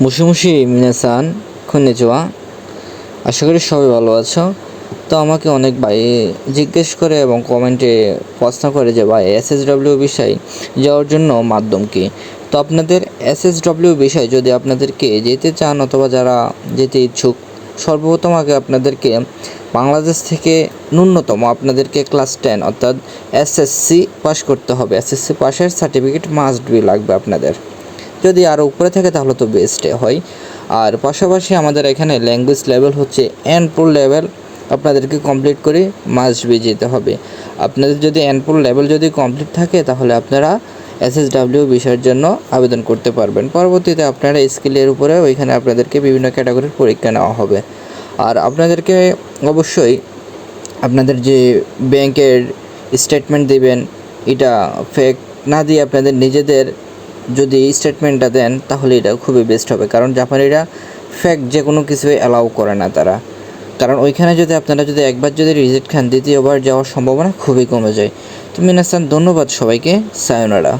মুশিমুশি মিনাসান খুন্নিচুয়া, আশা করি সবাই ভালো আছো। তো আমাকে অনেক ভাই জিজ্ঞেস করে এবং কমেন্টে প্রশ্ন করে যে ভাই এসএসডব্লিউ বিষয় যাওয়ার জন্য মাধ্যম কী। তো আপনাদের এসএসডব্লিউ বিষয় যদি আপনাদেরকে যেতে চান অথবা যারা যেতে ইচ্ছুক, সর্বপ্রথম আগে আপনাদেরকে বাংলাদেশ থেকে ন্যূনতম আপনাদেরকে ক্লাস 10 অর্থাৎ এসএসসি পাস করতে হবে। এসএসসি পাসের সার্টিফিকেট মাস্ট বি লাগবে আপনাদের। যদি আরও উপরে থাকে তাহলে তো বেস্টে হয়। আর পাশাপাশি আমাদের এখানে ল্যাঙ্গুয়েজ লেভেল হচ্ছে N4 লেভেল আপনাদেরকে কমপ্লিট করে মাস্ট বি যেতে হবে। আপনাদের যদি N4 লেভেল যদি কমপ্লিট থাকে তাহলে আপনারা এসএসডব্লিউ বিষয়ের জন্য আবেদন করতে পারবেন। পরবর্তীতে আপনারা স্কিলের উপরে ওইখানে আপনাদেরকে বিভিন্ন ক্যাটাগরির পরীক্ষা নেওয়া হবে। আর আপনাদেরকে অবশ্যই আপনাদের যে ব্যাংকের স্টেটমেন্ট দিবেন এটা ফেক না দিয়ে আপনাদের নিজেদের যদি স্টেটমেন্টটা দেন তাহলে এটা খুবই বেস্ট হবে। কারণ জাপানিরা ফেক যে কোনো কিছুই অ্যালাউ করে না তারা, কারণ ওইখানে যদি আপনারা যদি একবার যদি রিজেক্ট খান দ্বিতীয়বার যাওয়ার সম্ভাবনা খুবই কমে যায়। তো মিনাসান, ধন্যবাদ সবাইকে, সায়োনারা।